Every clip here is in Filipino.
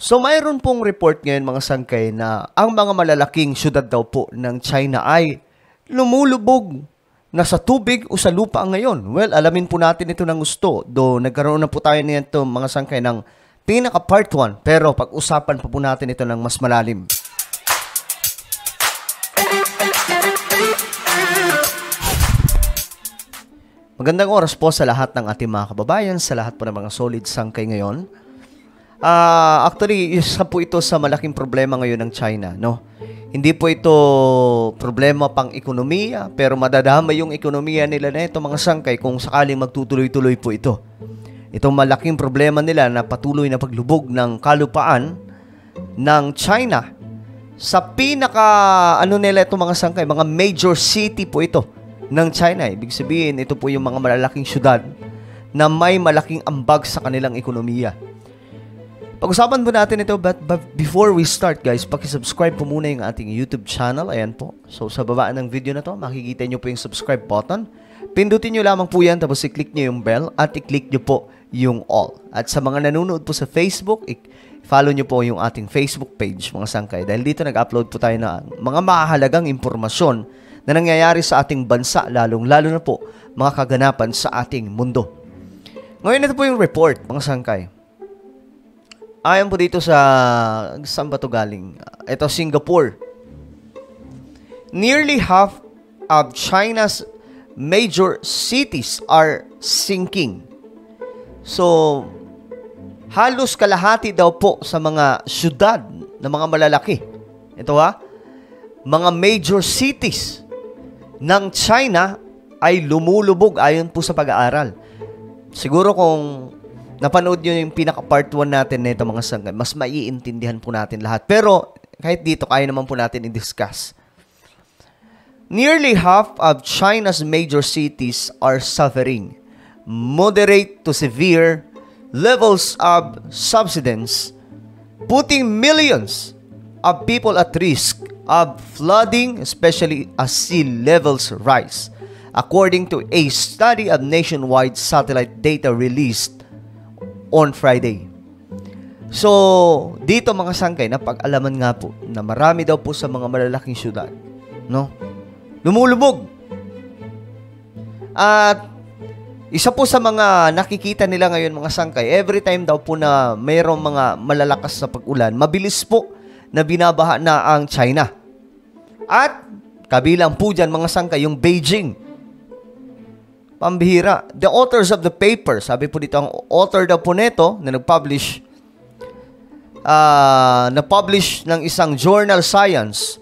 So mayroon pong report ngayon mga sangkay na ang mga malalaking syudad daw po ng China ay lumulubog na sa tubig o sa lupa ngayon. Well, alamin po natin ito ng gusto. Do nagkaroon na po tayo nito mga sangkay ng pinaka part 1. Pero pag-usapan pa po natin ito ng mas malalim. Magandang oras po sa lahat ng ating mga kababayan, sa lahat po ng mga solid sangkay ngayon. Actually, isa po ito sa malaking problema ngayon ng China, no? Hindi po ito problema pang ekonomiya, pero madadama yung ekonomiya nila na ito mga sangkay kung sakaling magtutuloy-tuloy po ito. Itong malaking problema nila na patuloy na paglubog ng kalupaan ng China sa nila ito mga sangkay, mga major city po ito ng China. Ibig sabihin, ito po yung mga malalaking syudad na may malaking ambag sa kanilang ekonomiya. Pag-usapan po natin ito, but before we start guys, paki-subscribe po muna yung ating YouTube channel. Ayan po. So sa baba ng video na to, makikita nyo po yung subscribe button. Pindutin nyo lamang po yan, tapos i-click nyo yung bell at i-click nyo po yung all. At sa mga nanonood po sa Facebook, follow nyo po yung ating Facebook page mga sangkay. Dahil dito nag-upload po tayo na mga mahalagang impormasyon na nangyayari sa ating bansa, lalong-lalo na po mga kaganapan sa ating mundo. Ngayon ito po yung report mga sangkay. Ayon po dito saan ba ito galing? Ito, Singapore. Nearly half of China's major cities are sinking. So, halos kalahati daw po sa mga syudad na mga malalaki. Ito mga major cities ng China ay lumulubog ayon po sa pag-aaral. Siguro kung napanood nyo yung pinaka-part 1 natin nito mga sangkay, mas maiintindihan po natin lahat. Pero kahit dito, kaya naman po natin i-discuss. Nearly half of China's major cities are suffering moderate to severe levels of subsidence, putting millions of people at risk of flooding, especially as sea levels rise, according to a study of nationwide satellite data released on Friday. So, dito mga sangkay, napag-alaman nga po na marami daw po sa mga malalaking syudad, no? Lumulubog. At isa po sa mga nakikita nila ngayon mga sangkay, every time daw po na mayroong mga malalakas sa pag-ulan, mabilis po na binabaha na ang China. At kabilang po dyan mga sangkay, yung Beijing. Pambihira. The authors of the paper, sabi po dito, ang author daw po neto na nag-publish ng isang journal Science,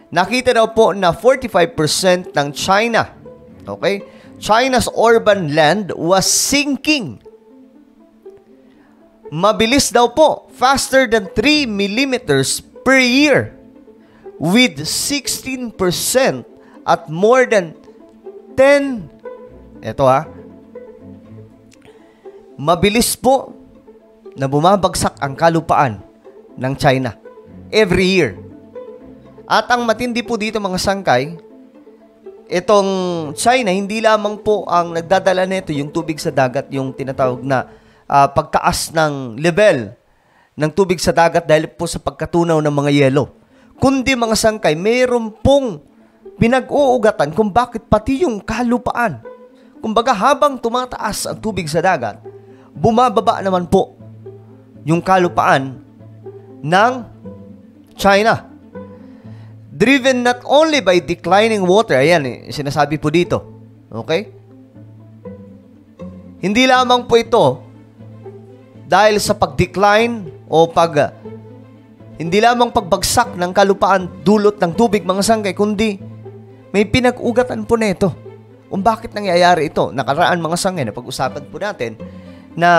nakita daw po na 45% ng China, okay? China's urban land was sinking. Mabilis daw po, faster than 3 millimeters per year, with 16% at more than 10. Ito mabilis po na bumabagsak ang kalupaan ng China every year. At ang matindi po dito mga sangkay, itong China, hindi lamang po ang nagdadala nito yung tubig sa dagat, yung tinatawag na pagtaas ng level ng tubig sa dagat dahil po sa pagkatunaw ng mga yelo. Kundi mga sangkay, mayroon pong pinag-uugatan kung bakit pati yung kalupaan. Kumbaga, habang tumataas ang tubig sa dagat, bumababa naman po yung kalupaan ng China. Driven not only by declining water, ayan sinasabi po dito, okay? Hindi lamang po ito dahil sa pag-decline o hindi lamang pagbagsak ng kalupaan dulot ng tubig mga sangkay, kundi may pinag-ugatan po nito. Kung bakit nangyayari ito? Nakaraan mga sangkay na pag-usapan po natin na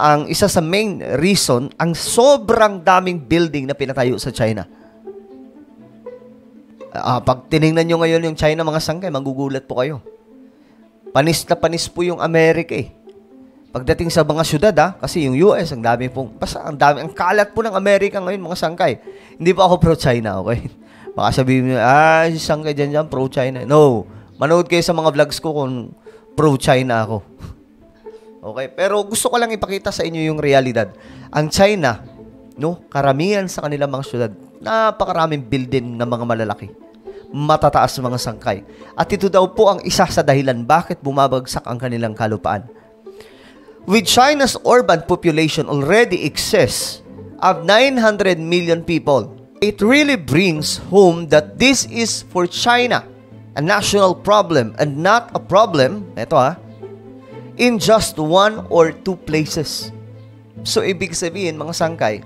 ang isa sa main reason, ang sobrang daming building na pinatayo sa China. Pag tinignan nyo ngayon yung China mga sangkay, magugulat po kayo. Panis na panis po yung Amerika Pagdating sa mga syudad kasi yung US, ang dami ang kalat po ng Amerika ngayon mga sangkay. Hindi pa ako pro-China, okay? Baka sabihin nyo, si sangkay dyan, pro-China. No. Manood kayo sa mga vlogs ko kung pro-China ako. Okay? Pero gusto ko lang ipakita sa inyo yung realidad. Ang China, No? Karamihan sa kanilang mga syudad, napakaraming building na mga malalaki. Matataas na mga sangkay. At ito daw po ang isa sa dahilan bakit bumabagsak ang kanilang kalupaan. With China's urban population already excess of 900 million people, it really brings home that this is for China a national problem and not a problem, in just one or two places. So, ibig sabihin, mga sangkay,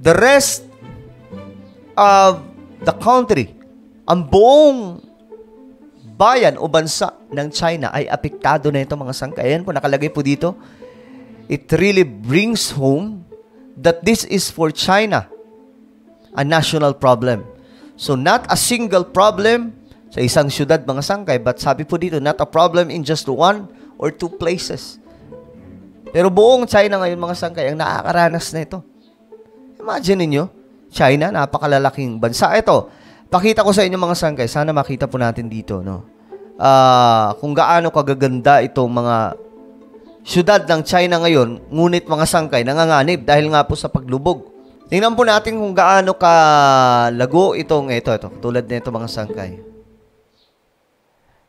the rest of the country, ang buong bayan o bansa ng China ay apektado na ito, mga sangkay. Ayan po, nakalagay po dito. It really brings home that this is for China a national problem. So, not a single problem sa isang syudad, mga sangkay, but sabi po dito, not a problem in just one or two places. Pero buong China ngayon, mga sangkay, ang nakakaranas na ito. Imagine ninyo, China, napakalalaking bansa. Ito, pakita ko sa inyo, mga sangkay, sana makita po natin dito, no? Kung gaano kagaganda itong mga syudad ng China ngayon, ngunit mga sangkay, nanganganib dahil nga po sa paglubog. Tingnan po natin kung gaano kalago itong, ito, tulad nito, mga sangkay.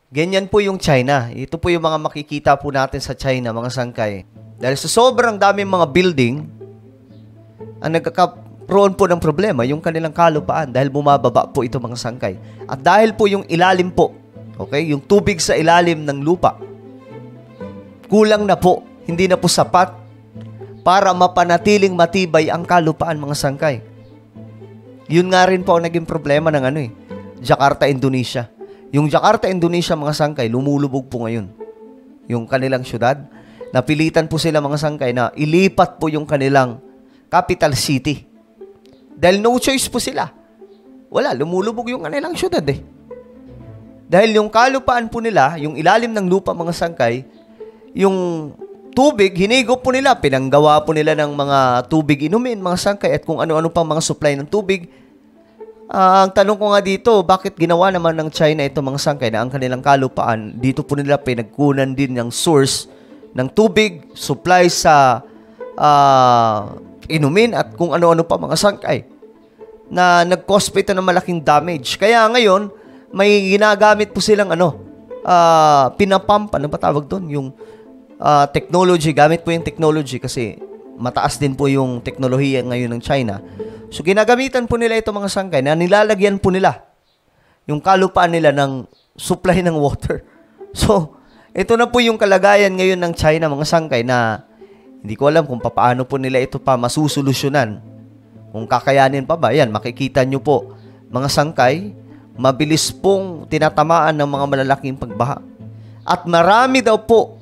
Ganyan po yung China. Ito po yung mga makikita po natin sa China, mga sangkay. Dahil sa sobrang daming mga building, ang nagkakaroon po ng problema, yung kanilang kalupaan, dahil bumababa po ito, mga sangkay. At dahil po yung ilalim po, okay, yung tubig sa ilalim ng lupa, kulang na po, hindi na po sapat para mapanatiling matibay ang kalupaan, mga sangkay. Yun nga rin po ang naging problema ng Jakarta, Indonesia. Yung Jakarta, Indonesia, mga sangkay, lumulubog po ngayon. Yung kanilang syudad, napilitan po sila, mga sangkay, na ilipat po yung kanilang capital city. Dahil no choice po sila. Wala, lumulubog yung kanilang syudad Dahil yung kalupaan po nila, yung ilalim ng lupa, mga sangkay, yung tubig, hinigop po nila, pinanggawa po nila ng mga tubig inumin, mga sangkay, at kung ano-ano pang mga supply ng tubig. Ang tanong ko nga dito, bakit ginawa naman ng China ito, mga sangkay, na ang kanilang kalupaan, dito po nila pinagkunan din ng source ng tubig, supply sa inumin, at kung ano-ano pa, mga sangkay, na nag-cause pa ito ng malaking damage. Kaya ngayon, may ginagamit po silang pinapump, ano ba tawag doon? Yung technology, gamit po yung technology kasi mataas din po yung teknolohiya ngayon ng China. So, ginagamitan po nila ito, mga sangkay, na nilalagyan po nila yung kalupaan nila ng supply ng water. So, ito na po yung kalagayan ngayon ng China, mga sangkay, na hindi ko alam kung paano po nila ito pa masusolusyonan. Kung kakayanin pa ba, yan, makikita nyo po, mga sangkay, mabilis pong tinatamaan ng mga malalaking pagbaha. At marami daw po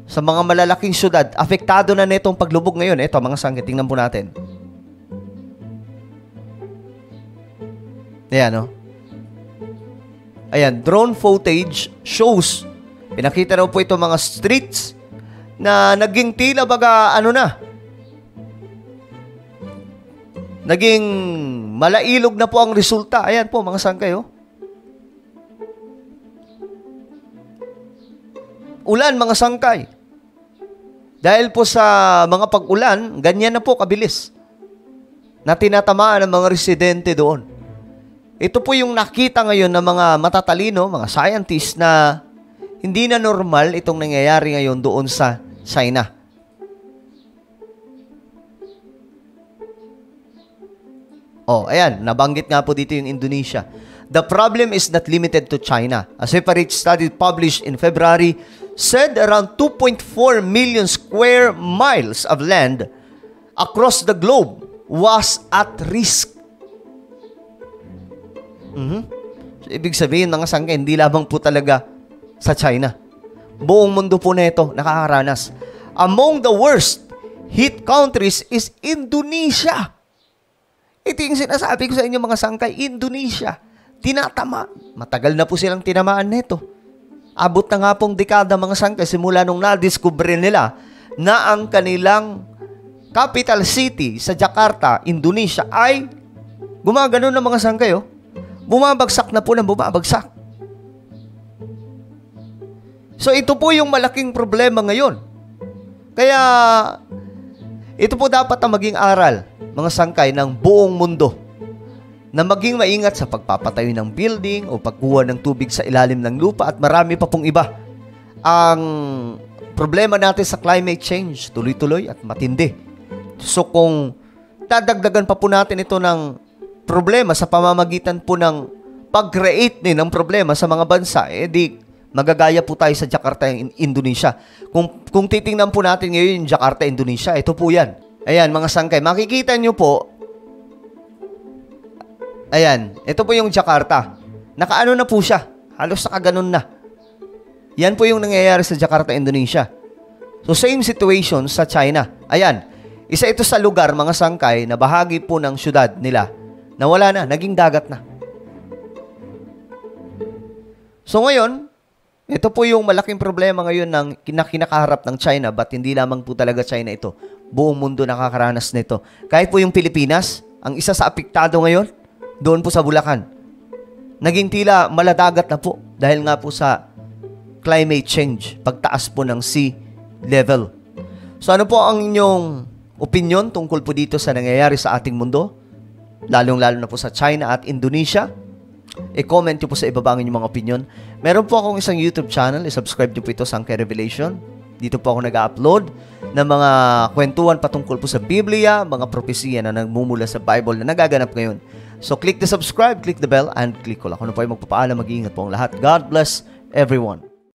sa mga malalaking syudad, apektado na nitong paglubog ngayon. Ito, mga sangkay, tingnan po natin. Ayan, Ayan, drone footage shows, pinakita raw po ito mga streets na naging tila baga, naging malailog na po ang resulta. Ayan po, mga sangkay, Ulan, mga sangkay. Dahil po sa mga pag-ulan, ganyan na po kabilis na tinatamaan ng mga residente doon. Ito po yung nakita ngayon ng mga matatalino, mga scientists, na hindi na normal itong nangyayari ngayon doon sa China. Ayan, nabanggit nga po dito yung Indonesia. The problem is not limited to China. A separate study published in February said around 2.4 million square miles of land across the globe was at risk. So, ibig sabihin, mga sangkay, hindi lamang po talaga sa China. Buong mundo po na ito nakakaranas. Among the worst hit countries is Indonesia. Ito yung sinasabi ko sa inyo, mga sangkay, Indonesia. Tinatama. Matagal na po silang tinamaan nito. Abot na nga pong dekada, mga sangkay, simula nung na-discover nila na ang kanilang capital city sa Jakarta, Indonesia, ay gumagano ng mga sangkay, bumabagsak na po ng bumabagsak. So, ito po yung malaking problema ngayon. Kaya, Ito po dapat ang maging aral, mga sangkay, ng buong mundo, na maging maingat sa pagpapatayo ng building o pagkuha ng tubig sa ilalim ng lupa at marami pa pong iba. Ang problema natin sa climate change, tuloy-tuloy at matindi. So kung dadagdagan pa po natin ito ng problema sa pamamagitan po ng pag-create ng problema sa mga bansa, di magagaya po tayo sa Jakarta, Indonesia. Kung titingnan po natin ngayon yung Jakarta, Indonesia, ito po yan. Ayan, mga sangkay, makikita nyo po, ayan, ito po yung Jakarta. Nakaano na po siya, halos nakaganon na. Yan po yung nangyayari sa Jakarta, Indonesia. So, same situation sa China. Ayan, isa ito sa lugar, mga sangkay, na bahagi po ng syudad nila na wala na, naging dagat na. So, ngayon, ito po yung malaking problema ngayon ng kinakaharap ng China, but hindi lamang po talaga China ito. Buong mundo nakakaranas nito. Kahit po yung Pilipinas, ang isa sa apektado ngayon, doon po sa Bulacan. Naging tila maladagat na po dahil nga po sa climate change, pagtaas po ng sea level. So ano po ang inyong opinion tungkol po dito sa nangyayari sa ating mundo? Lalong-lalo na po sa China at Indonesia. I-comment nyo po sa ibaba ang inyong mga opinion. Meron po akong isang YouTube channel. I-subscribe nyo po ito, Sangkay Revelation. Dito po ako nag-upload ng mga kwentuhan patungkol po sa Biblia, mga propesiya na nagmumula sa Bible na nagaganap ngayon. So click the subscribe, click the bell, and click ko lang. Kung ano po ay magpapaalam, mag-iingat po ang lahat. God bless everyone.